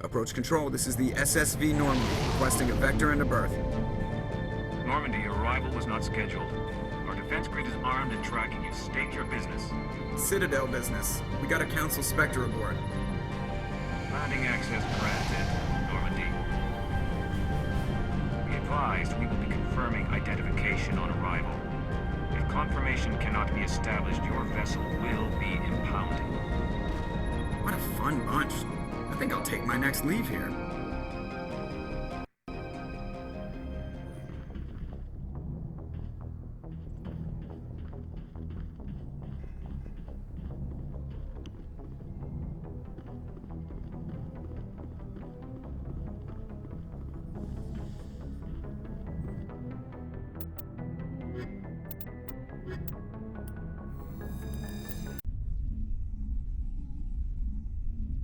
Approach control, this is the SSV Normandy, requesting a vector and a berth. Normandy, your arrival was not scheduled. Our defense grid is armed and tracking you. State your business. Citadel business. We got a Council Spectre aboard. Landing access granted, Normandy. Be advised, we will be confirming identification on arrival. If confirmation cannot be established, your vessel will be impounded. What a fun bunch. I think I'll take my next leave here.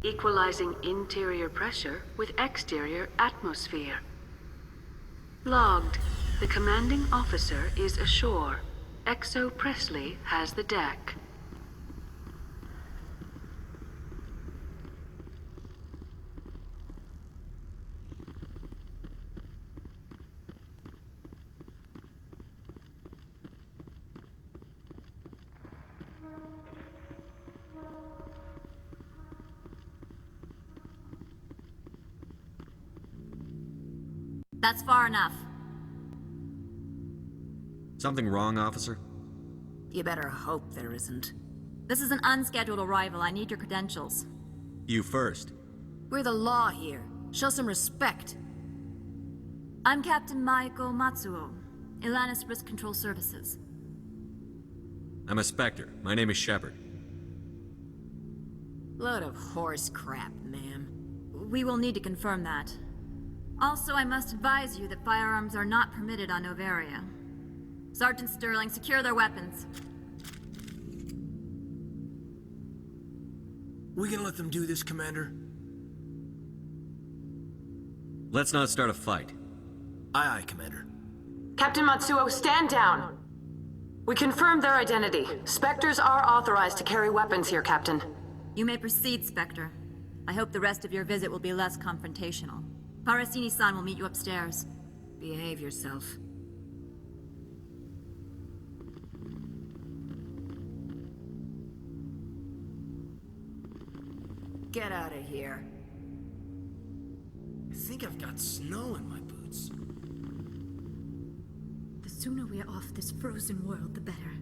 Equalizing interior pressure with exterior atmosphere. Logged. The commanding officer is ashore. XO Presley has the deck. That's far enough. Something wrong, officer? You better hope there isn't. This is an unscheduled arrival. I need your credentials. You first. We're the law here. Show some respect. I'm Captain Maiko Matsuo, Ilanis Risk Control Services. I'm a Spectre. My name is Shepard. Load of horse crap, ma'am. We will need to confirm that. Also, I must advise you that firearms are not permitted on Novaria. Sergeant Sterling, secure their weapons. We gonna let them do this, Commander? Let's not start a fight. Aye, aye, Commander. Captain Matsuo, stand down. We confirmed their identity. Spectres are authorized to carry weapons here, Captain. You may proceed, Spectre. I hope the rest of your visit will be less confrontational. Parasini-san will meet you upstairs. Behave yourself. Get out of here. I think I've got snow in my boots. The sooner we are off this frozen world, the better.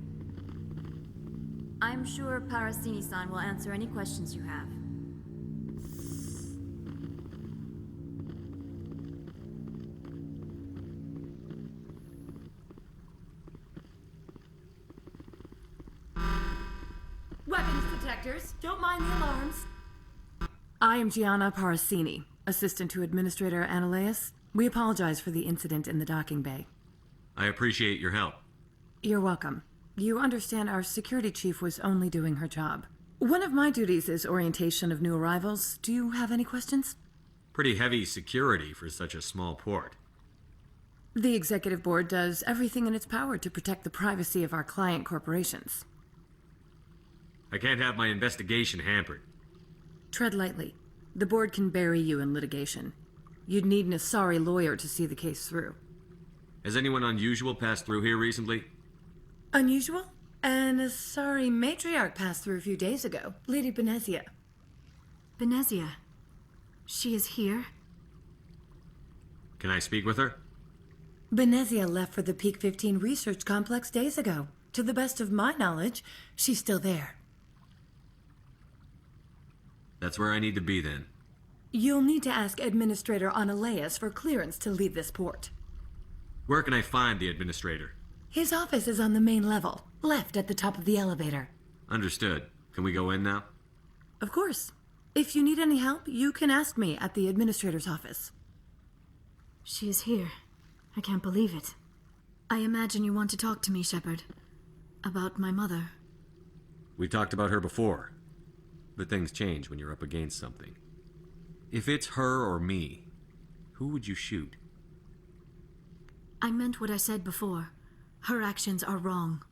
I'm sure Parasini-san will answer any questions you have. Weapons detectors, don't mind the alarms. I am Gianna Parasini, assistant to Administrator Ananias. We apologize for the incident in the docking bay. I appreciate your help. You're welcome. You understand our security chief was only doing her job. One of my duties is orientation of new arrivals. Do you have any questions? Pretty heavy security for such a small port. The executive board does everything in its power to protect the privacy of our client corporations. I can't have my investigation hampered. Tread lightly. The board can bury you in litigation. You'd need an Asari lawyer to see the case through. Has anyone unusual passed through here recently? Unusual? And a sorry matriarch passed through a few days ago. Lady Benezia. Benezia. She is here? Can I speak with her? Benezia left for the Peak 15 research complex days ago. To the best of my knowledge, she's still there. That's where I need to be then. You'll need to ask Administrator Analeas for clearance to leave this port. Where can I find the administrator? His office is on the main level, left at the top of the elevator. Understood. Can we go in now? Of course. If you need any help, you can ask me at the administrator's office. She is here. I can't believe it. I imagine you want to talk to me, Shepard. About my mother. We talked about her before. But things change when you're up against something. If it's her or me, who would you shoot? I meant what I said before. Her actions are wrong.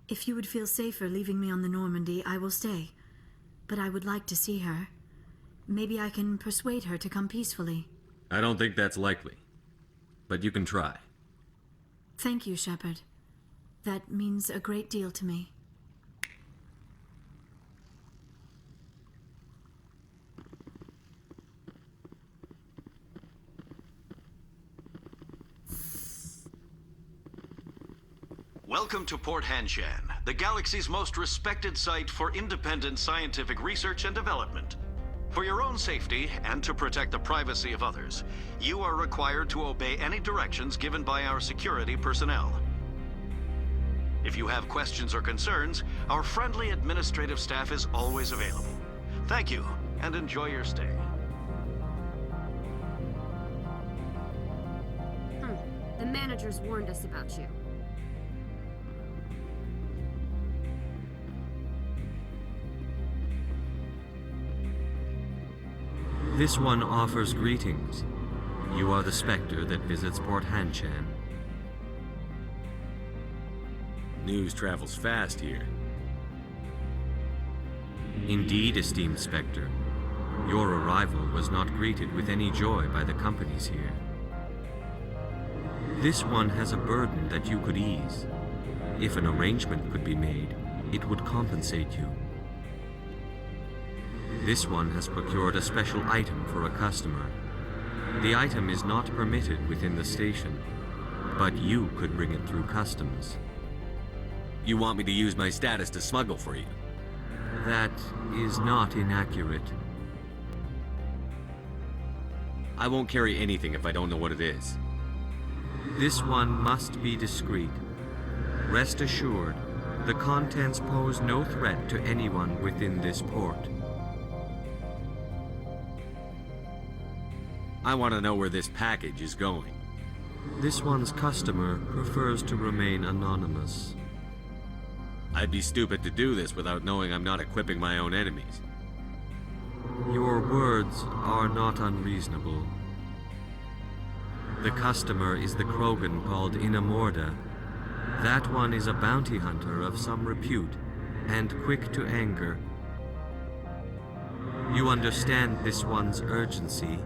If you would feel safer leaving me on the Normandy, I will stay. But I would like to see her. Maybe I can persuade her to come peacefully. I don't think that's likely. But you can try. Thank you, Shepard. That means a great deal to me. Welcome to Port Hanshan, the galaxy's most respected site for independent scientific research and development. For your own safety and to protect the privacy of others, you are required to obey any directions given by our security personnel. If you have questions or concerns, our friendly administrative staff is always available. Thank you, and enjoy your stay. The managers warned us about you. This one offers greetings. You are the Spectre that visits Port Hanshan. News travels fast here. Indeed, esteemed Spectre. Your arrival was not greeted with any joy by the companies here. This one has a burden that you could ease. If an arrangement could be made, it would compensate you. This one has procured a special item for a customer. The item is not permitted within the station, but you could bring it through customs. You want me to use my status to smuggle for you? That is not inaccurate. I won't carry anything if I don't know what it is. This one must be discreet. Rest assured, the contents pose no threat to anyone within this port. I want to know where this package is going. This one's customer prefers to remain anonymous. I'd be stupid to do this without knowing I'm not equipping my own enemies. Your words are not unreasonable. The customer is the Krogan called Inamorda. That one is a bounty hunter of some repute, and quick to anger. You understand this one's urgency.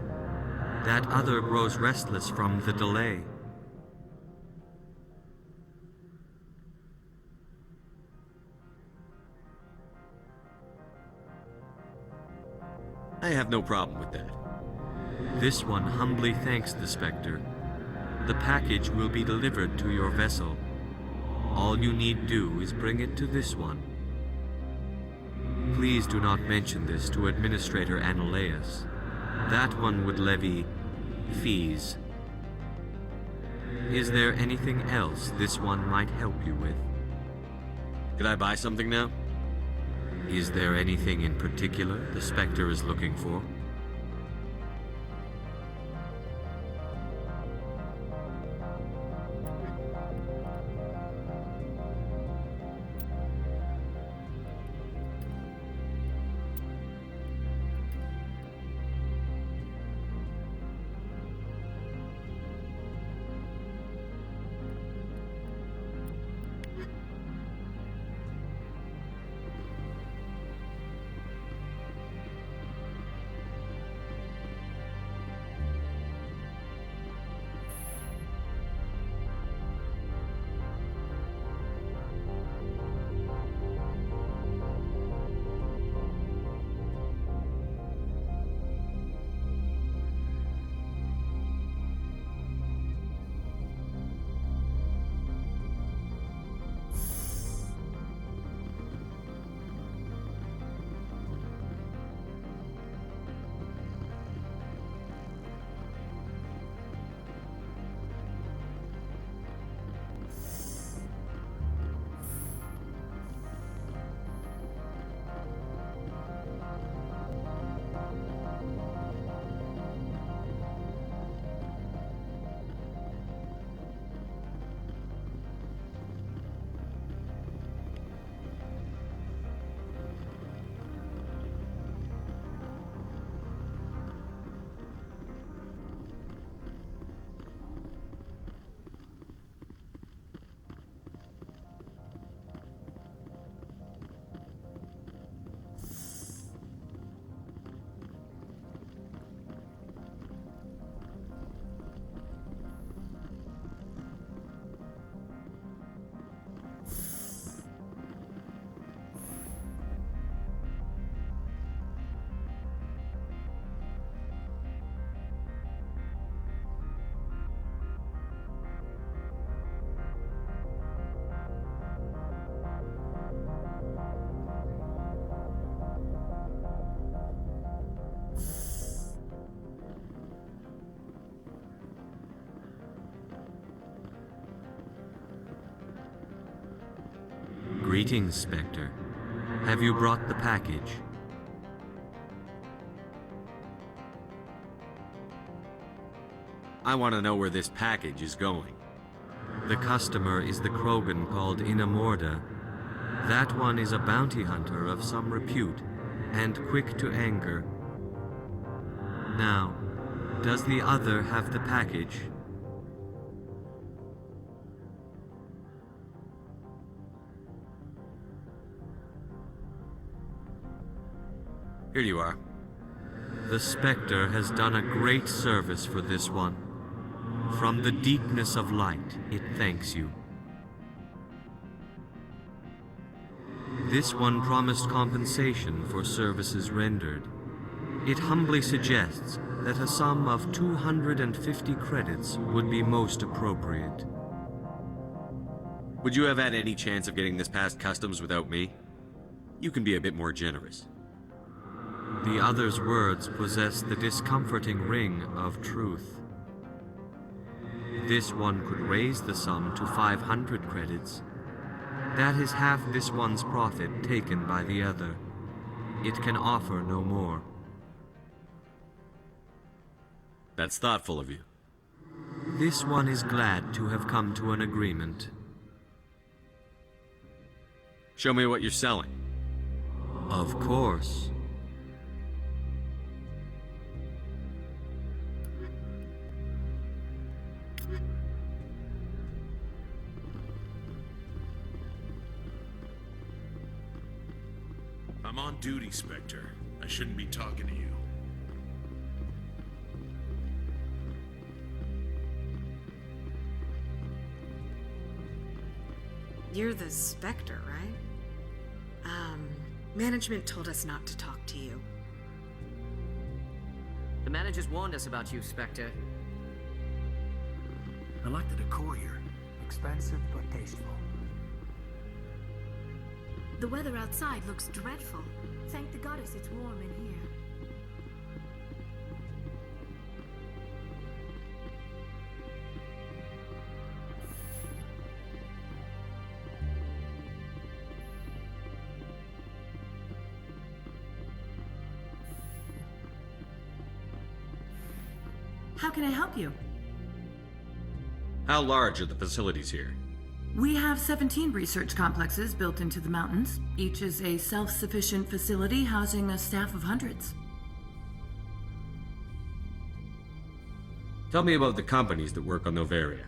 That other grows restless from the delay. I have no problem with that. This one humbly thanks the Spectre. The package will be delivered to your vessel. All you need do is bring it to this one. Please do not mention this to Administrator Analeas. That one would levy fees. Is there anything else this one might help you with? Could I buy something now? Is there anything in particular the Spectre is looking for? Greetings, Spectre. Have you brought the package? I want to know where this package is going. The customer is the Krogan called Inamorda. That one is a bounty hunter of some repute, and quick to anger. Now, does the other have the package? Here you are. The Spectre has done a great service for this one. From the deepness of light, it thanks you. This one promised compensation for services rendered. It humbly suggests that a sum of 250 credits would be most appropriate. Would you have had any chance of getting this past customs without me? You can be a bit more generous. The other's words possess the discomforting ring of truth. This one could raise the sum to 500 credits. That is half this one's profit taken by the other. It can offer no more. That's thoughtful of you. This one is glad to have come to an agreement. Show me what you're selling. Of course. I'm on duty, Spectre. I shouldn't be talking to you. You're the Spectre, right? Management told us not to talk to you. The managers warned us about you, Spectre. I like the decor here. Expensive but tasteful. The weather outside looks dreadful. Thank the goddess it's warm in here. How can I help you? How large are the facilities here? We have 17 research complexes built into the mountains. Each is a self-sufficient facility housing a staff of hundreds. Tell me about the companies that work on Noveria.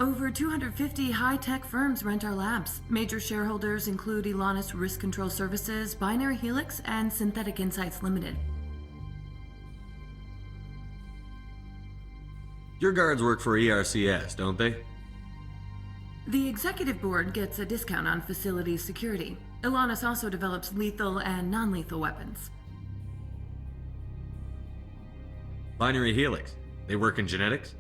Over 250 high-tech firms rent our labs. Major shareholders include Elanus Risk Control Services, Binary Helix, and Synthetic Insights Limited. Your guards work for ERCS, don't they? The executive board gets a discount on facility security. Elanus also develops lethal and non-lethal weapons. Binary Helix. They work in genetics?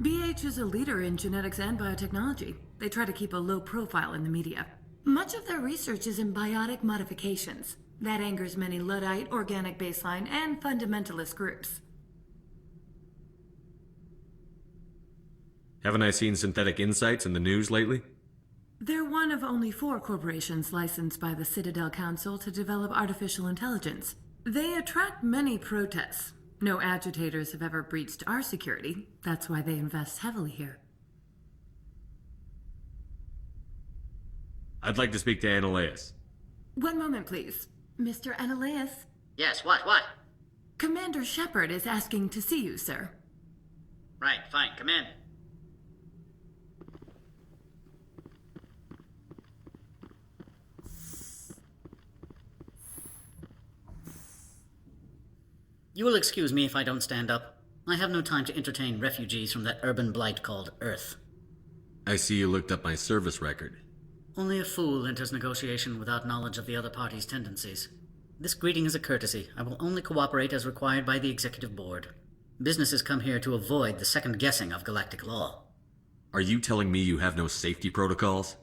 BH is a leader in genetics and biotechnology. They try to keep a low profile in the media. Much of their research is in biotic modifications. That angers many Luddite, organic baseline, and fundamentalist groups. Haven't I seen Synthetic Insights in the news lately? They're one of only 4 corporations licensed by the Citadel Council to develop artificial intelligence. They attract many protests. No agitators have ever breached our security. That's why they invest heavily here. I'd like to speak to Annaleus. One moment, please. Mr. Annaleus? Yes, what? Commander Shepard is asking to see you, sir. Right, fine, come in. You will excuse me if I don't stand up. I have no time to entertain refugees from that urban blight called Earth. I see you looked up my service record. Only a fool enters negotiation without knowledge of the other party's tendencies. This greeting is a courtesy. I will only cooperate as required by the executive board. Businesses come here to avoid the second guessing of galactic law. Are you telling me you have no safety protocols?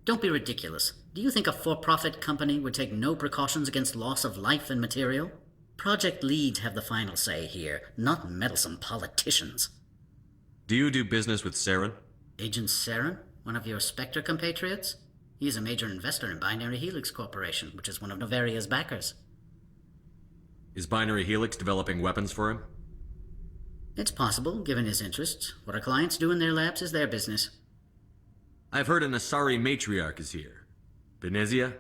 Don't be ridiculous. Do you think a for-profit company would take no precautions against loss of life and material? Project leads have the final say here, not meddlesome politicians. Do you do business with Saren? Agent Saren? One of your Spectre compatriots? He is a major investor in Binary Helix Corporation, which is one of Novaria's backers. Is Binary Helix developing weapons for him? It's possible, given his interests. What our clients do in their labs is their business. I've heard an Asari matriarch is here. Benezia?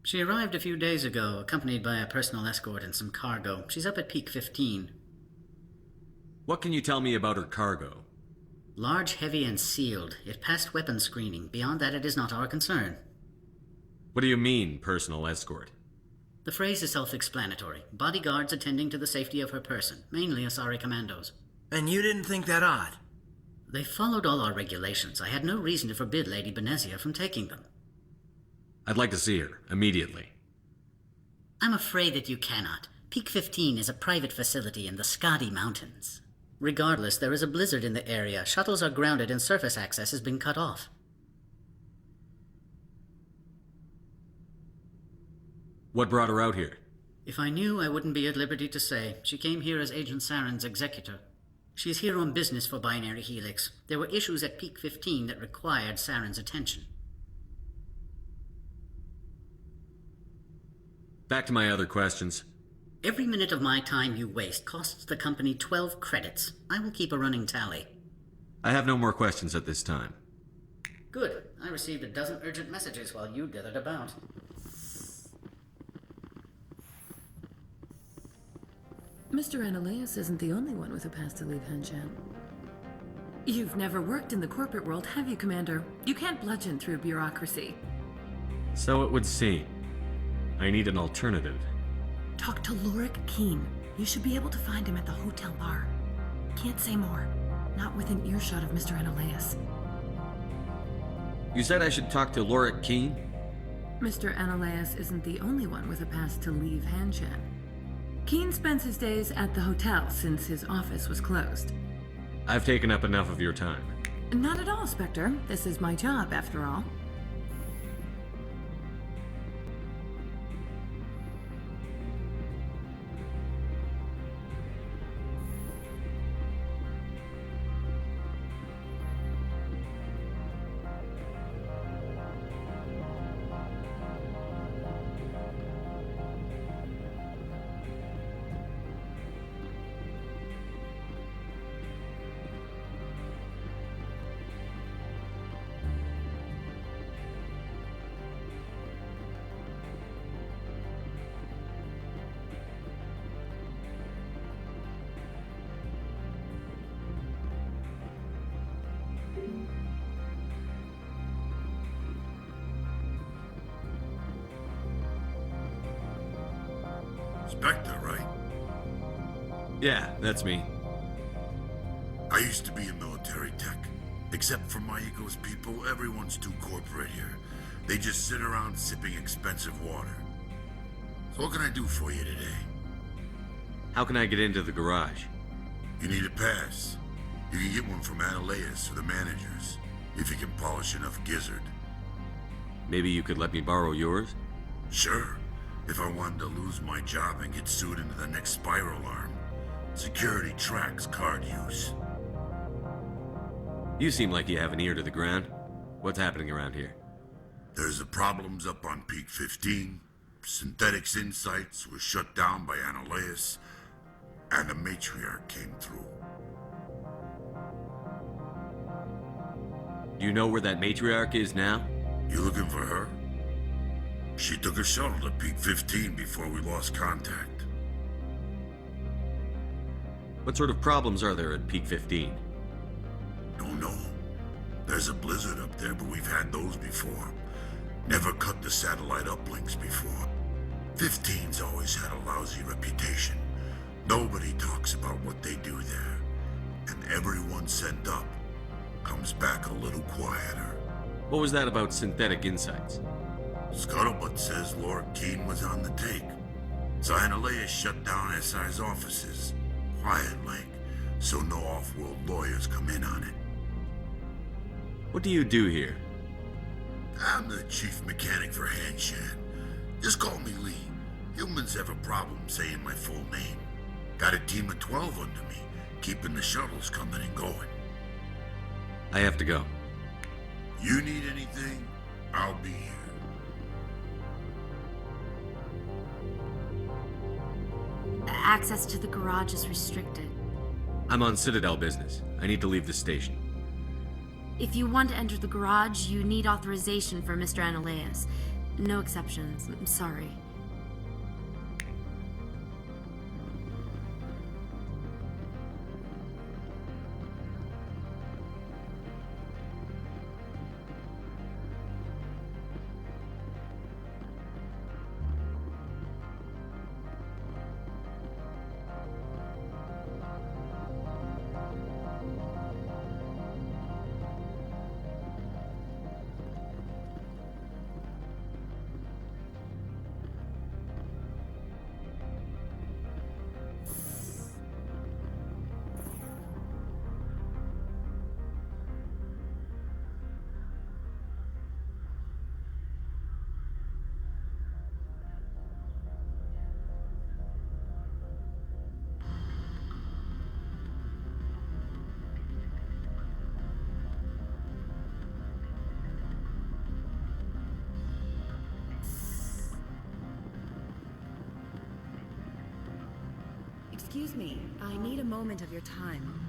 She arrived a few days ago, accompanied by a personal escort and some cargo. She's up at Peak 15. What can you tell me about her cargo? Large, heavy, and sealed. It passed weapons screening. Beyond that, it is not our concern. What do you mean, personal escort? The phrase is self-explanatory. Bodyguards attending to the safety of her person, mainly Asari commandos. And you didn't think that odd? They followed all our regulations. I had no reason to forbid Lady Benezia from taking them. I'd like to see her, immediately. I'm afraid that you cannot. Peak 15 is a private facility in the Skadi Mountains. Regardless, there is a blizzard in the area. Shuttles are grounded and surface access has been cut off. What brought her out here? If I knew, I wouldn't be at liberty to say. She came here as Agent Saren's executor. She's here on business for Binary Helix. There were issues at Peak 15 that required Saren's attention. Back to my other questions. Every minute of my time you waste costs the company 12 credits. I will keep a running tally. I have no more questions at this time. Good. I received a dozen urgent messages while you dithered about. Mr. Analeas isn't the only one with a pass to leave Henshan. You've never worked in the corporate world, have you, Commander? You can't bludgeon through bureaucracy. So it would seem. I need an alternative. Talk to Lorik Keen. You should be able to find him at the hotel bar. Can't say more. Not within earshot of Mr. Analeas. You said I should talk to Lorik Keen? Mr. Analeas isn't the only one with a pass to leave Hanshan. Keen spends his days at the hotel since his office was closed. I've taken up enough of your time. Not at all, Spectre. This is my job, after all. Spectre, right? Yeah, that's me. I used to be in military tech. Except for my ego's people, everyone's too corporate here. They just sit around sipping expensive water. So what can I do for you today? How can I get into the garage? You need a pass. You can get one from Analeas or the managers, if you can polish enough gizzard. Maybe you could let me borrow yours? Sure. If I wanted to lose my job and get sued into the next spiral arm. Security tracks card use. You seem like you have an ear to the ground. What's happening around here? There's the problems up on Peak 15. Synthetics Insights was shut down by Analeas, and a matriarch came through. Do you know where that matriarch is now? You looking for her? She took a shuttle to Peak 15 before we lost contact. What sort of problems are there at Peak 15? Don't know. There's a blizzard up there, but we've had those before. Never cut the satellite uplinks before. 15's always had a lousy reputation. Nobody talks about what they do there. And everyone sent up comes back a little quieter. What was that about Synthetic Insights? Scuttlebutt says Lorik Keen was on the take. So Analeas shut down SI's offices. Quiet like, so no off-world lawyers come in on it. What do you do here? I'm the chief mechanic for Hanshan. Just call me Lee. Humans have a problem saying my full name. Got a team of 12 under me, keeping the shuttles coming and going. I have to go. You need anything, I'll be here. Access to the garage is restricted. I'm on Citadel business. I need to leave the station. If you want to enter the garage, you need authorization for Mr. Analeas. No exceptions. I'm sorry. Excuse me, I need a moment of your time.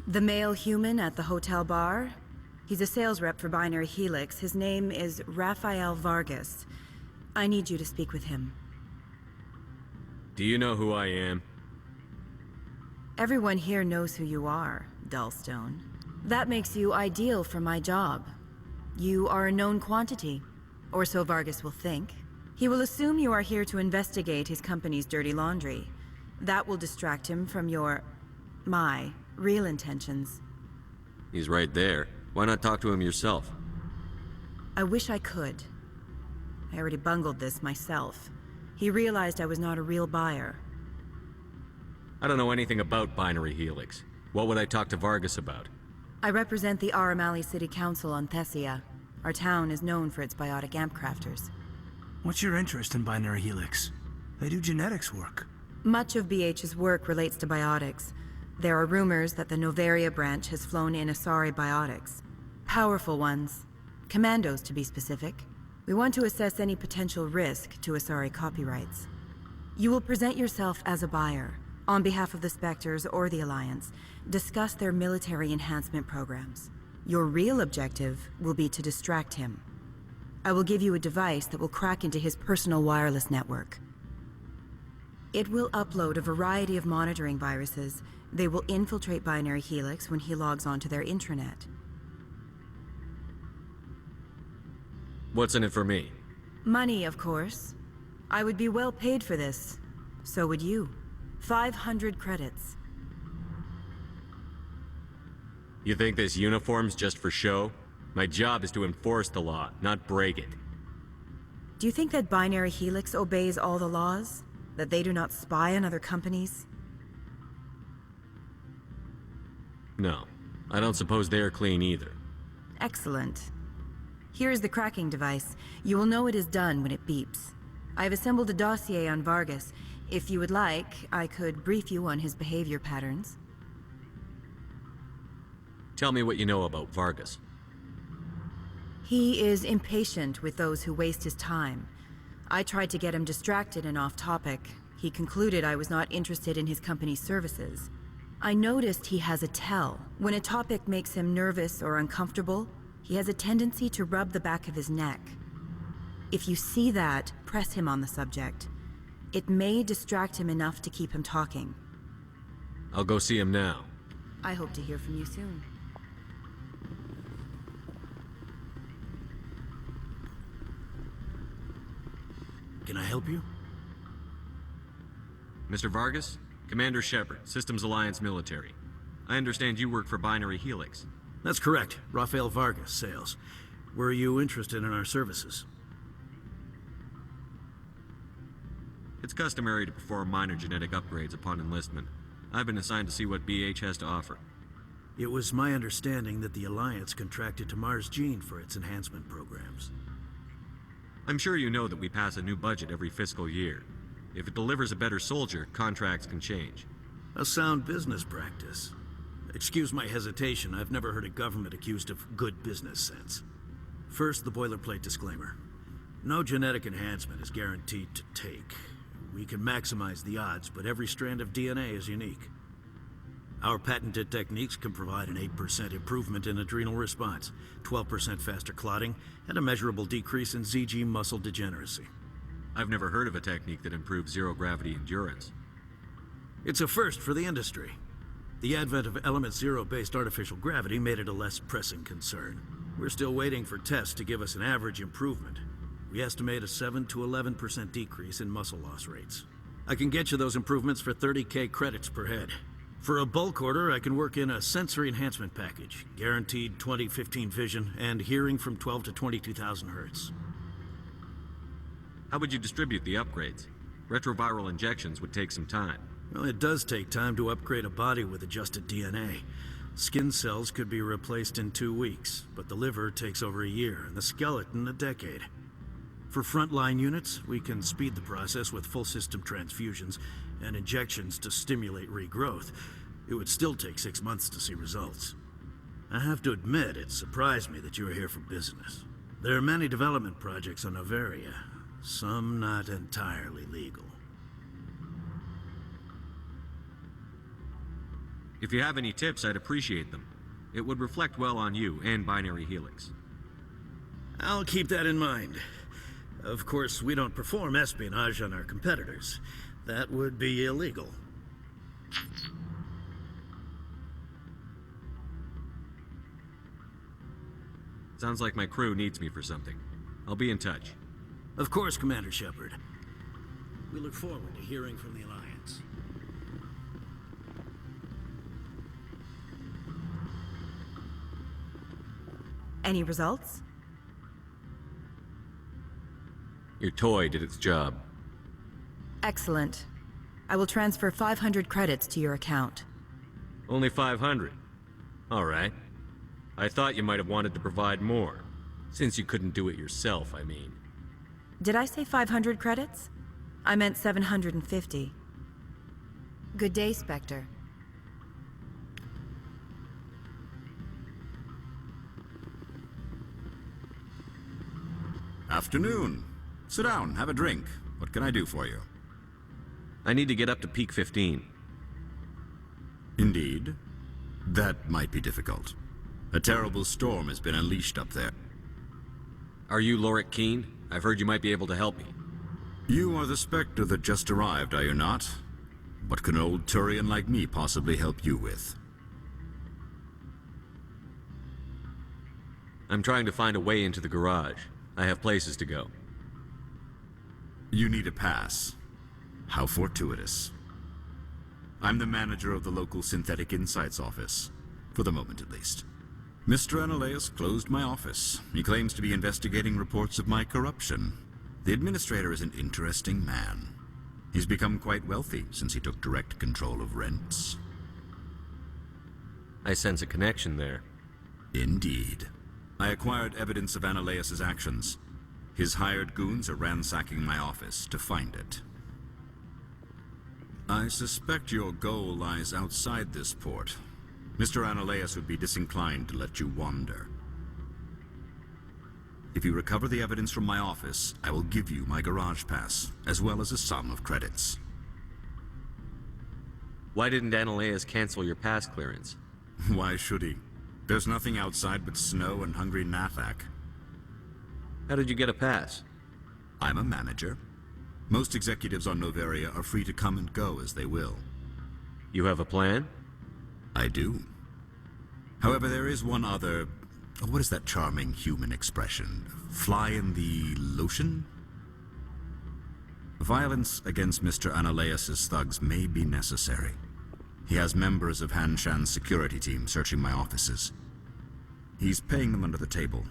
The male human at the hotel bar? He's a sales rep for Binary Helix. His name is Rafael Vargas. I need you to speak with him. Do you know who I am? Everyone here knows who you are, Dullstone. That makes you ideal for my job. You are a known quantity, or so Vargas will think. He will assume you are here to investigate his company's dirty laundry. That will distract him from my real intentions. He's right there. Why not talk to him yourself? I wish I could. I already bungled this myself. He realized I was not a real buyer. I don't know anything about Binary Helix. What would I talk to Vargas about? I represent the Aramali City Council on Thessia. Our town is known for its biotic amp crafters. What's your interest in Binary Helix? They do genetics work. Much of BH's work relates to biotics. There are rumors that the Novaria branch has flown in Asari biotics. Powerful ones. Commandos, to be specific. We want to assess any potential risk to Asari copyrights. You will present yourself as a buyer, on behalf of the Spectres or the Alliance, discuss their military enhancement programs. Your real objective will be to distract him. I will give you a device that will crack into his personal wireless network. It will upload a variety of monitoring viruses. They will infiltrate Binary Helix when he logs onto their intranet. What's in it for me? Money, of course. I would be well paid for this. So would you. 500 credits. You think this uniform's just for show? My job is to enforce the law, not break it. Do you think that Binary Helix obeys all the laws? That they do not spy on other companies? No. I don't suppose they're clean either. Excellent. Here is the cracking device. You will know it is done when it beeps. I have assembled a dossier on Vargas. If you would like, I could brief you on his behavior patterns. Tell me what you know about Vargas. He is impatient with those who waste his time. I tried to get him distracted and off topic. He concluded I was not interested in his company's services. I noticed he has a tell. When a topic makes him nervous or uncomfortable, he has a tendency to rub the back of his neck. If you see that, press him on the subject. It may distract him enough to keep him talking. I'll go see him now. I hope to hear from you soon. Can I help you? Mr. Vargas? Commander Shepard, Systems Alliance Military. I understand you work for Binary Helix. That's correct. Rafael Vargas, sales. Were you interested in our services? It's customary to perform minor genetic upgrades upon enlistment. I've been assigned to see what BH has to offer. It was my understanding that the Alliance contracted to Mars Gene for its enhancement programs. I'm sure you know that we pass a new budget every fiscal year. If it delivers a better soldier, contracts can change. A sound business practice. Excuse my hesitation, I've never heard a government accused of good business sense. First, the boilerplate disclaimer. No genetic enhancement is guaranteed to take. We can maximize the odds, but every strand of DNA is unique. Our patented techniques can provide an 8% improvement in adrenal response, 12% faster clotting, and a measurable decrease in ZG muscle degeneracy. I've never heard of a technique that improves zero-gravity endurance. It's a first for the industry. The advent of element zero-based artificial gravity made it a less pressing concern. We're still waiting for tests to give us an average improvement. We estimate a 7 to 11% decrease in muscle loss rates. I can get you those improvements for 30K credits per head. For a bulk order, I can work in a sensory enhancement package, guaranteed 20/15 vision, and hearing from 12 to 22,000 hertz. How would you distribute the upgrades? Retroviral injections would take some time. Well, it does take time to upgrade a body with adjusted DNA. Skin cells could be replaced in 2 weeks, but the liver takes over a year, and the skeleton a decade. For frontline units, we can speed the process with full system transfusions and injections to stimulate regrowth. It would still take 6 months to see results. I have to admit, it surprised me that you were here for business. There are many development projects on Noveria, some not entirely legal. If you have any tips, I'd appreciate them. It would reflect well on you and Binary Helix. I'll keep that in mind. Of course, we don't perform espionage on our competitors. That would be illegal. Sounds like my crew needs me for something. I'll be in touch. Of course, Commander Shepard. We look forward to hearing from the Alliance. Any results? Your toy did its job. Excellent. I will transfer 500 credits to your account. Only 500. All right. I thought you might have wanted to provide more. Since you couldn't do it yourself, I mean. Did I say 500 credits? I meant 750. Good day, Spectre. Afternoon. Sit down, have a drink. What can I do for you? I need to get up to peak 15. Indeed. That might be difficult. A terrible storm has been unleashed up there. Are you Lorik Keen? I've heard you might be able to help me. You are the Spectre that just arrived, are you not? What can an old Turian like me possibly help you with? I'm trying to find a way into the garage. I have places to go. You need a pass. How fortuitous. I'm the manager of the local Synthetic Insights office. For the moment, at least. Mr. Analeus closed my office. He claims to be investigating reports of my corruption. The administrator is an interesting man. He's become quite wealthy since he took direct control of rents. I sense a connection there. Indeed. I acquired evidence of Analeus' actions. His hired goons are ransacking my office to find it. I suspect your goal lies outside this port. Mr. Analeus would be disinclined to let you wander. If you recover the evidence from my office, I will give you my garage pass, as well as a sum of credits. Why didn't Analeus cancel your pass clearance? Why should he? There's nothing outside but snow and hungry Nathak. How did you get a pass? I'm a manager. Most executives on Noveria are free to come and go as they will. You have a plan? I do. However, there is one other... what is that charming human expression? Fly in the lotion? Violence against Mr. Analeus' thugs may be necessary. He has members of Han Shan's security team searching my offices. He's paying them under the table.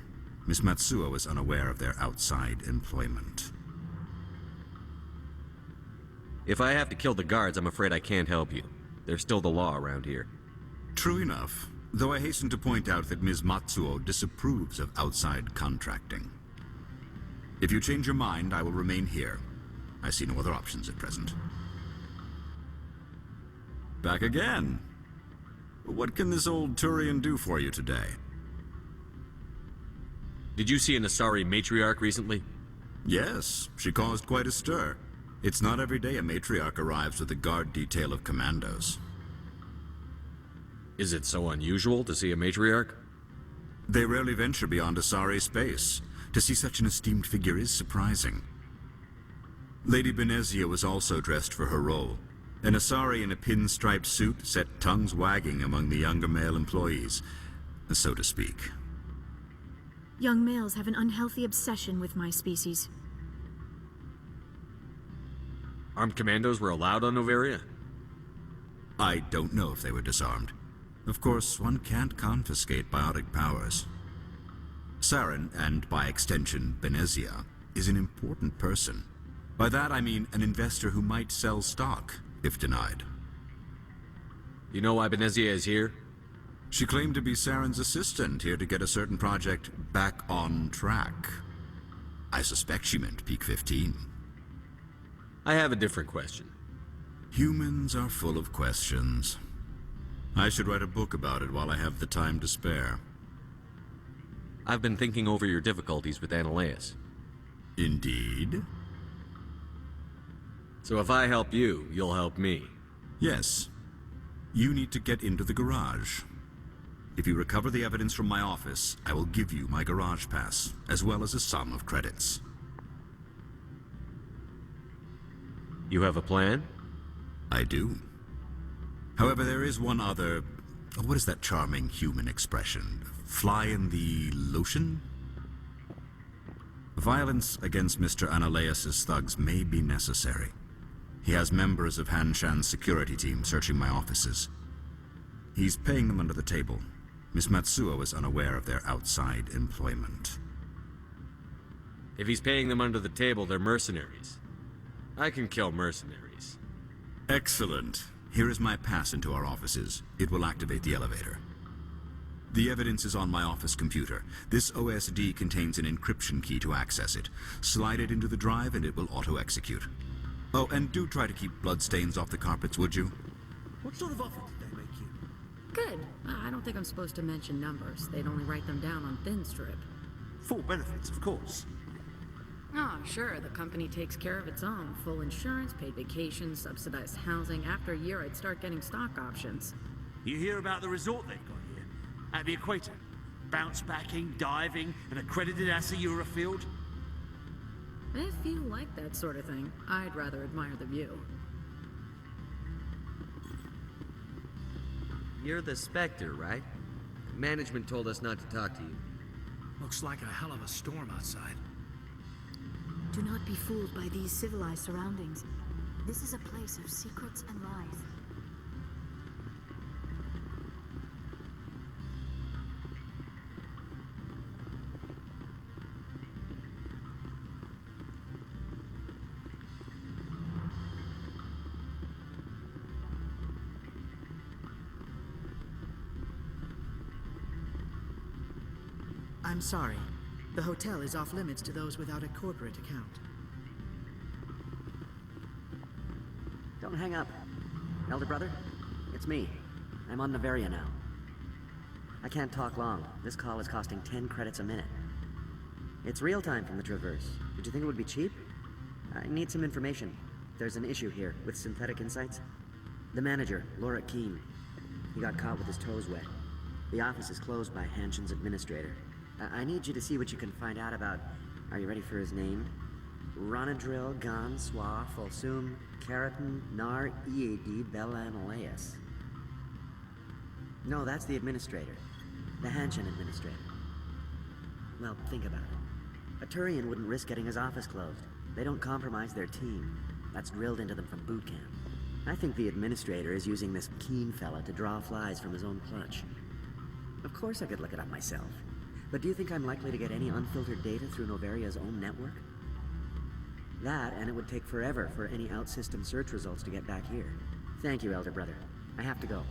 Miss Matsuo is unaware of their outside employment. If I have to kill the guards, I'm afraid I can't help you. There's still the law around here. True enough, though I hasten to point out that Ms. Matsuo disapproves of outside contracting. If you change your mind, I will remain here. I see no other options at present. Back again. What can this old Turian do for you today? Did you see an Asari matriarch recently? Yes, she caused quite a stir. It's not every day a matriarch arrives with a guard detail of commandos. Is it so unusual to see a matriarch? They rarely venture beyond Asari space. To see such an esteemed figure is surprising. Lady Benezia was also dressed for her role. An Asari in a pinstriped suit set tongues wagging among the younger male employees, so to speak. Young males have an unhealthy obsession with my species. Armed commandos were allowed on Noveria? I don't know if they were disarmed. Of course, one can't confiscate biotic powers. Saren, and by extension, Benezia, is an important person. By that I mean an investor who might sell stock, if denied. You know why Benezia is here? She claimed to be Saren's assistant, here to get a certain project back on track. I suspect she meant Peak 15. I have a different question. Humans are full of questions. I should write a book about it while I have the time to spare. I've been thinking over your difficulties with Analeus. Indeed? So if I help you, you'll help me. Yes. You need to get into the garage. If you recover the evidence from my office, I will give you my garage pass, as well as a sum of credits. You have a plan? I do. However, there is one other... What is that charming human expression? Fly in the lotion? Violence against Mr. Analeus' thugs may be necessary. He has members of Hanshan's security team searching my offices. He's paying them under the table. Miss Matsuo is unaware of their outside employment. If he's paying them under the table, they're mercenaries. I can kill mercenaries. Excellent. Here is my pass into our offices. It will activate the elevator. The evidence is on my office computer. This OSD contains an encryption key to access it. Slide it into the drive and it will auto-execute. Oh, and do try to keep bloodstains off the carpets, would you? What sort of offer did they make you? Good. I don't think I'm supposed to mention numbers. They'd only write them down on thin strip. Full benefits, of course. Oh, sure. The company takes care of its own. Full insurance, paid vacations, subsidized housing. After a year, I'd start getting stock options. You hear about the resort they've got here? At the equator. Bounce backing, diving, an accredited ASA Eurofield. If you like that sort of thing, I'd rather admire the view. You're the Spectre, right? Management told us not to talk to you. Looks like a hell of a storm outside. Do not be fooled by these civilized surroundings. This is a place of secrets and lies. I'm sorry. The hotel is off limits to those without a corporate account. Don't hang up. Elder brother, it's me. I'm on Noveria now. I can't talk long. This call is costing 10 credits a minute. It's real time from the Traverse. Did you think it would be cheap? I need some information. There's an issue here with Synthetic Insights. The manager, Laura Keene, he got caught with his toes wet. The office is closed by Hanshan's administrator. I need you to see what you can find out about... Are you ready for his name? Ronadril Gan Swa Folsum Keratin Nar Ead Belanaleus. No, that's the administrator. The Hanshan administrator. Well, think about it. A Turian wouldn't risk getting his office closed. They don't compromise their team. That's drilled into them from boot camp. I think the administrator is using this Keene fella to draw flies from his own clutch. Of course I could look it up myself. But do you think I'm likely to get any unfiltered data through Noveria's own network? That, and it would take forever for any out-system search results to get back here. Thank you, Elder Brother. I have to go.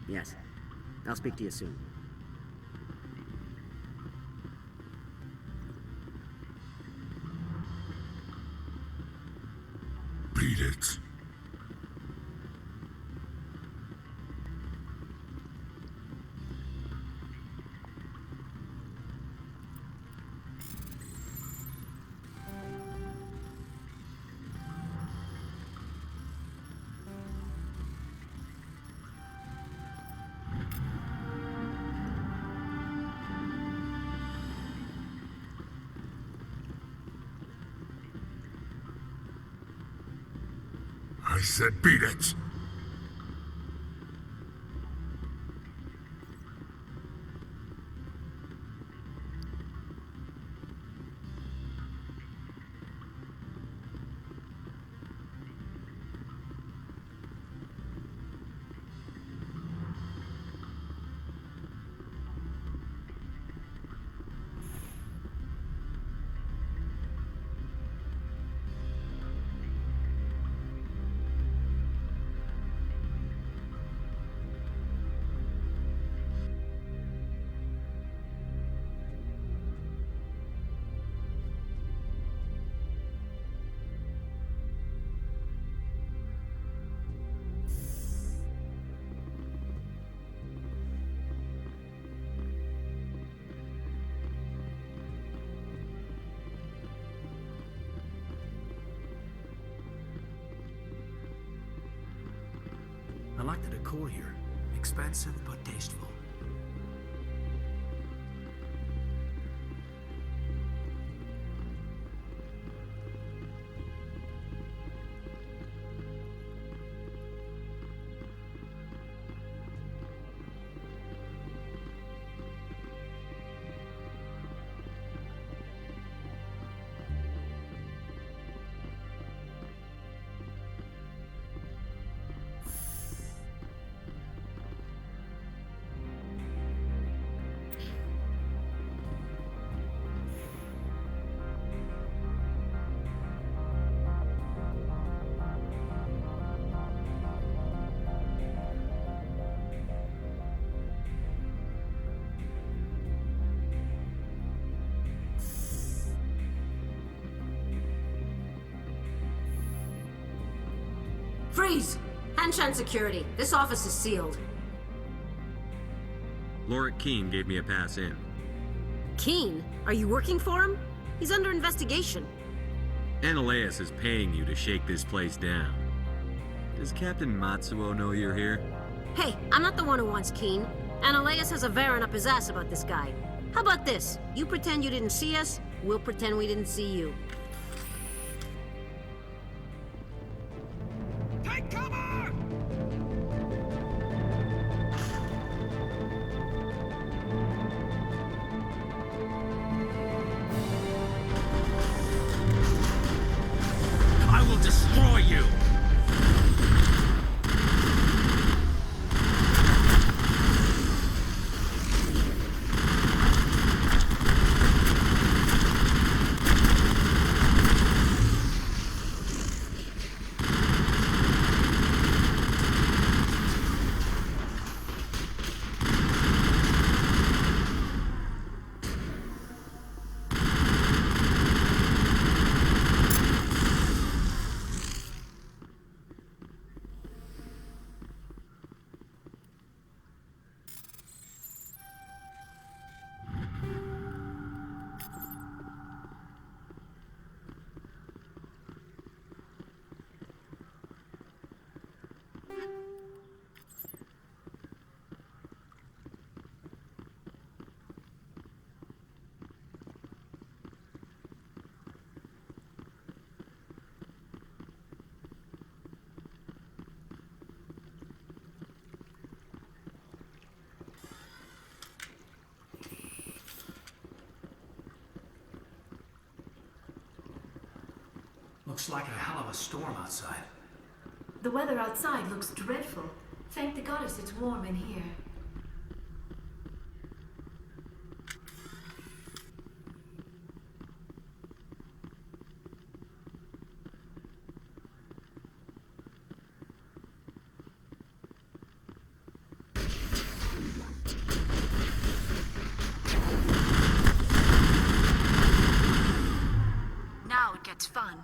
Yes. I'll speak to you soon. Beat it. I said beat it! I like the decor here. Expensive but tasteful. Freeze! Hanshan security. This office is sealed. Lorik Keene gave me a pass in. Keene? Are you working for him? He's under investigation. Ananias is paying you to shake this place down. Does Captain Matsuo know you're here? Hey, I'm not the one who wants Keene. Ananias has a Varen up his ass about this guy. How about this? You pretend you didn't see us, we'll pretend we didn't see you. Take cover! I will destroy you! Looks like a hell of a storm outside. The weather outside looks dreadful. Thank the goddess it's warm in here. Now it gets fun.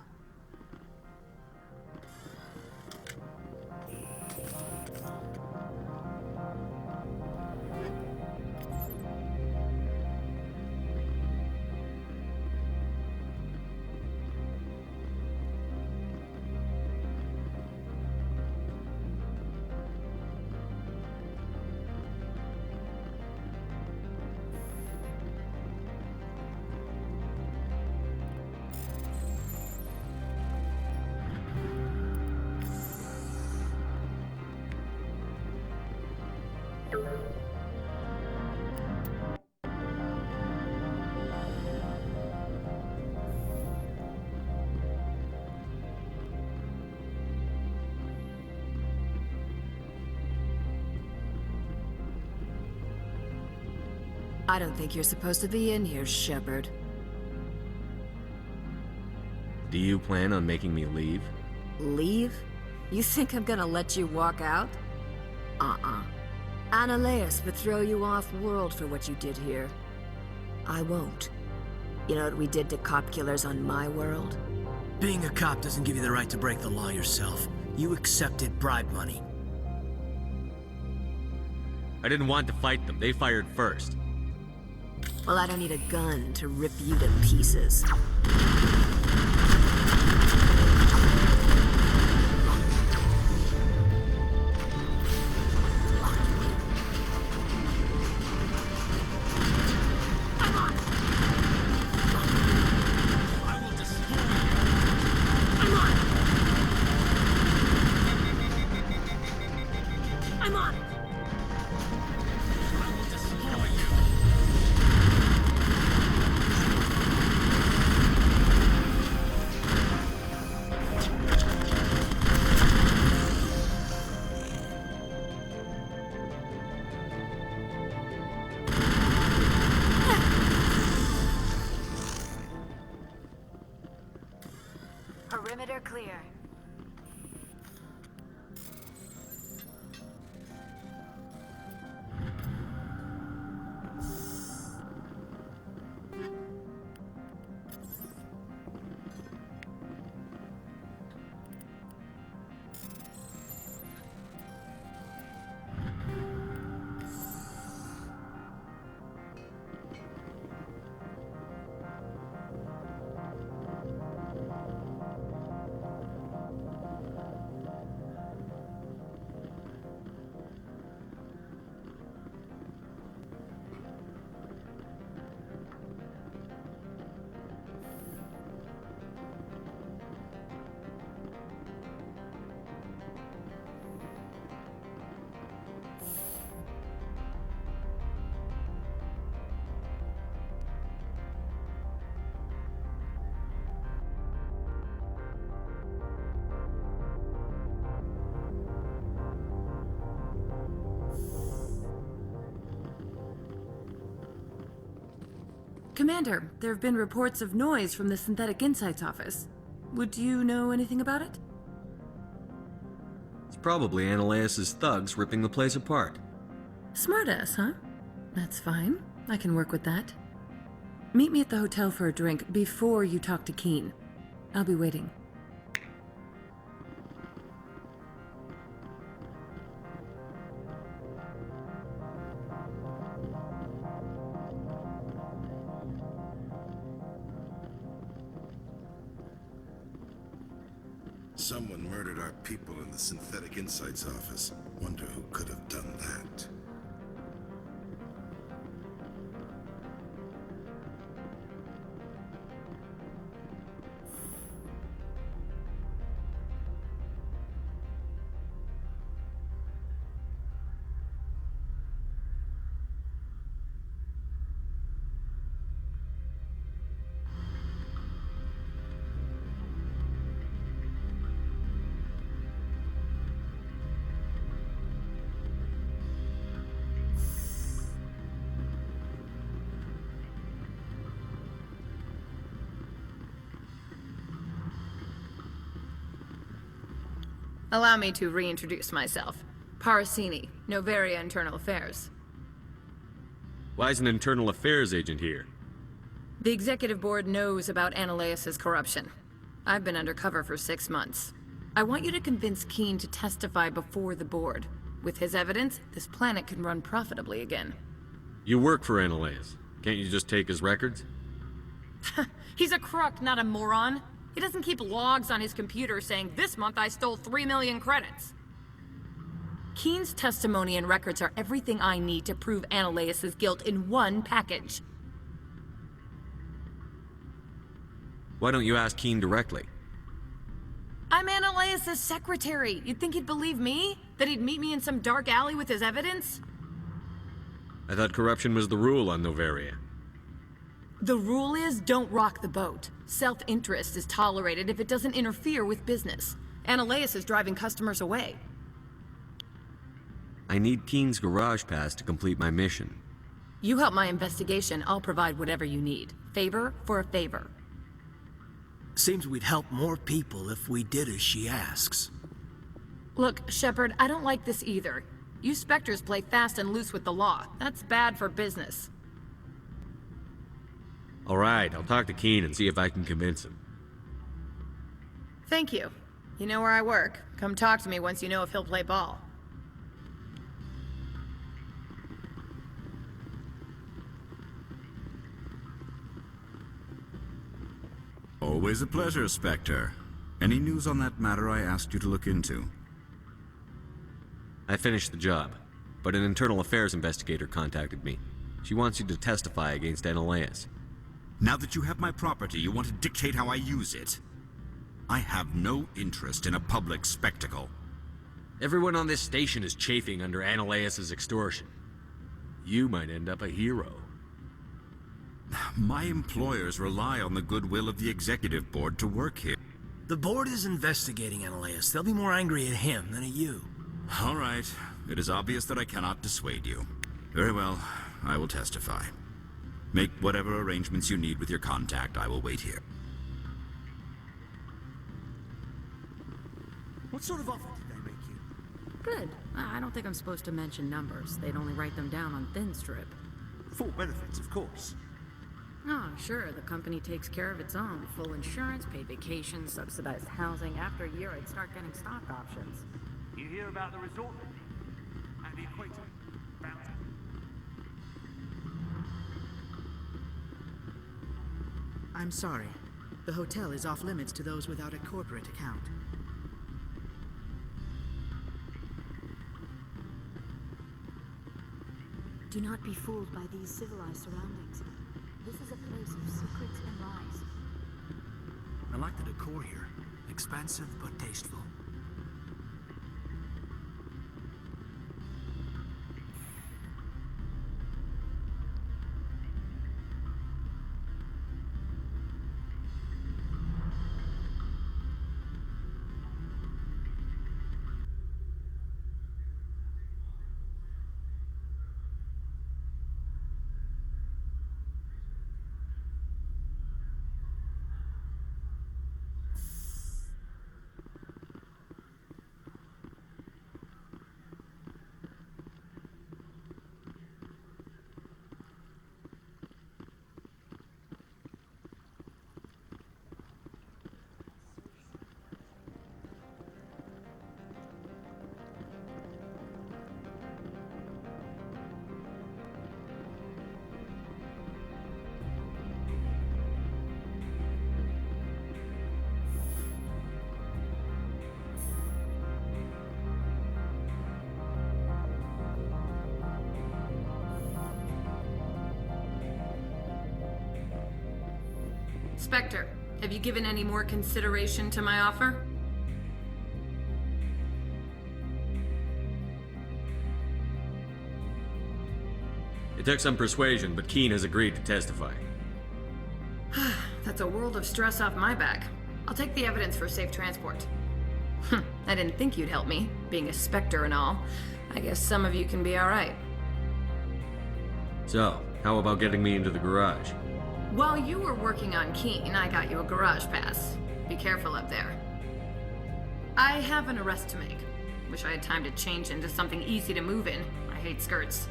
I don't think you're supposed to be in here, Shepard. Do you plan on making me leave? Leave? You think I'm gonna let you walk out? Ananias would throw you off-world for what you did here. I won't. You know what we did to cop killers on my world? Being a cop doesn't give you the right to break the law yourself. You accepted bribe money. I didn't want to fight them. They fired first. Well, I don't need a gun to rip you to pieces. Perimeter clear. Commander, there have been reports of noise from the Synthetic Insights office. Would you know anything about it? It's probably Ananias' thugs ripping the place apart. Smartass, huh? That's fine. I can work with that. Meet me at the hotel for a drink before you talk to Keen. I'll be waiting. Someone murdered our people in the Synthetic Insights office. Wonder who could have done that. Allow me to reintroduce myself. Parasini, Novaria Internal Affairs. Why is an internal affairs agent here? The executive board knows about Ananias' corruption. I've been undercover for 6 months. I want you to convince Keen to testify before the board. With his evidence, this planet can run profitably again. You work for Ananias. Can't you just take his records? He's a crook, not a moron. He doesn't keep logs on his computer saying, "This month I stole 3 million credits." Keen's testimony and records are everything I need to prove Ananias' guilt in one package. Why don't you ask Keen directly? I'm Ananias' secretary. You'd think he'd believe me? That he'd meet me in some dark alley with his evidence? I thought corruption was the rule on Novaria. The rule is, don't rock the boat. Self-interest is tolerated if it doesn't interfere with business. Ananias is driving customers away. I need Keen's garage pass to complete my mission. You help my investigation, I'll provide whatever you need. Favor for a favor. Seems we'd help more people if we did as she asks. Look, Shepard, I don't like this either. You Spectres play fast and loose with the law. That's bad for business. Alright, I'll talk to Keen and see if I can convince him. Thank you. You know where I work. Come talk to me once you know if he'll play ball. Always a pleasure, Spectre. Any news on that matter I asked you to look into? I finished the job, but an internal affairs investigator contacted me. She wants you to testify against Analaeus. Now that you have my property, you want to dictate how I use it? I have no interest in a public spectacle. Everyone on this station is chafing under Analaeus' extortion. You might end up a hero. My employers rely on the goodwill of the executive board to work here. The board is investigating Analaeus. They'll be more angry at him than at you. All right. It is obvious that I cannot dissuade you. Very well. I will testify. Make whatever arrangements you need with your contact. I will wait here. What sort of offer did they make you? Good. I don't think I'm supposed to mention numbers. They'd only write them down on thin strip. Full benefits, of course. Oh, sure. The company takes care of its own. Full insurance, paid vacations, subsidized housing. After a year, I'd start getting stock options. You hear about the resort at the equator? I'm sorry. The hotel is off limits to those without a corporate account. Do not be fooled by these civilized surroundings. This is a place of secrets and lies. I like the decor here. Expensive but tasteful. Spectre, have you given any more consideration to my offer? It took some persuasion, but Keen has agreed to testify. That's a world of stress off my back. I'll take the evidence for safe transport. I didn't think you'd help me, being a Spectre and all. I guess some of you can be alright. So, how about getting me into the garage? While you were working on Keen, I got you a garage pass. Be careful up there. I have an arrest to make. Wish I had time to change into something easy to move in. I hate skirts.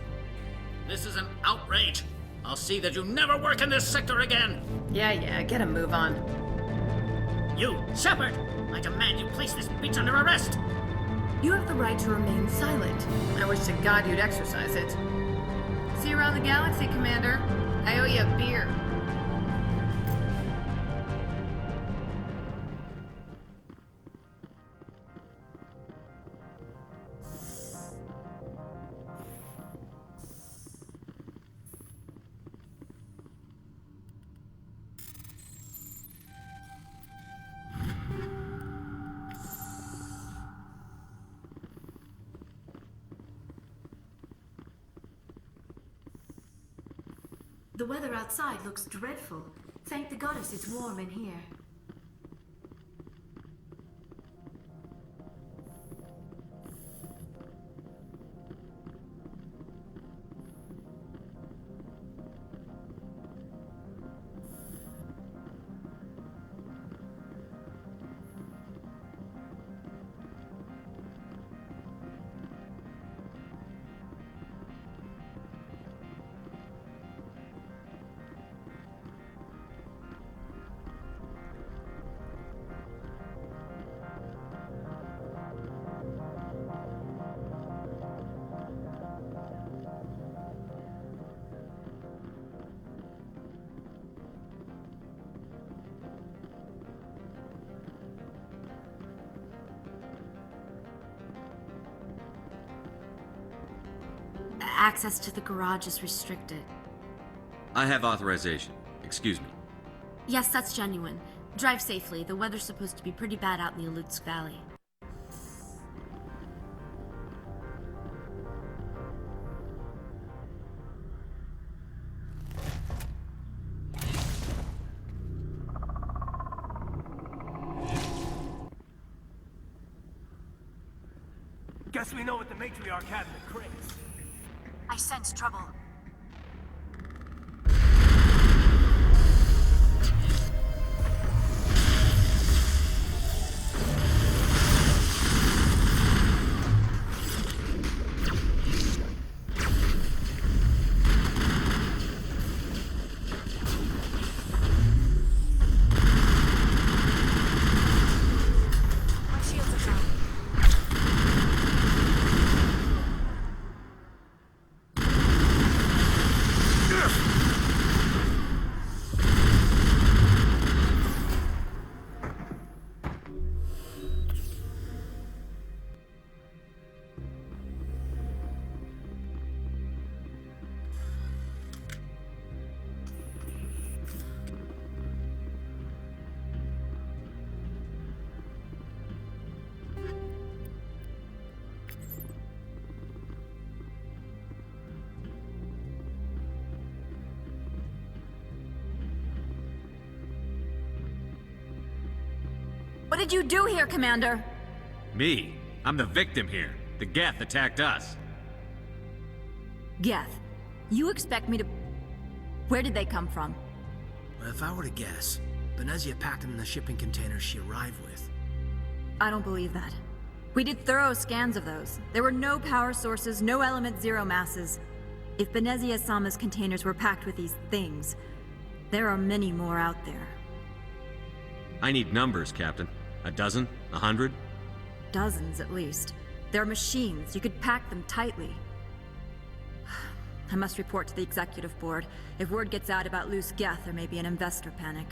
This is an outrage. I'll see that you never work in this sector again. Yeah, get a move on. You, Shepard! I demand you place this bitch under arrest! You have the right to remain silent. I wish to God you'd exercise it. See you around the galaxy, Commander. I owe you a beer. The weather outside looks dreadful. Thank the goddess it's warm in here. Access to the garage is restricted. I have authorization. Excuse me. Yes, that's genuine. Drive safely. The weather's supposed to be pretty bad out in the ALOT Valley. Guess we know what the matriarch had in the crates. I sense trouble. My shields are down. What did you do here, Commander? Me? I'm the victim here. The Geth attacked us. Geth, you expect me to... Where did they come from? Well, if I were to guess, Venezia packed them in the shipping containers she arrived with. I don't believe that. We did thorough scans of those. There were no power sources, no element zero masses. If Venezia Sama's containers were packed with these things, there are many more out there. I need numbers, Captain. A dozen? 100? Dozens, at least. They're machines. You could pack them tightly. I must report to the executive board. If word gets out about loose Geth, there may be an investor panic.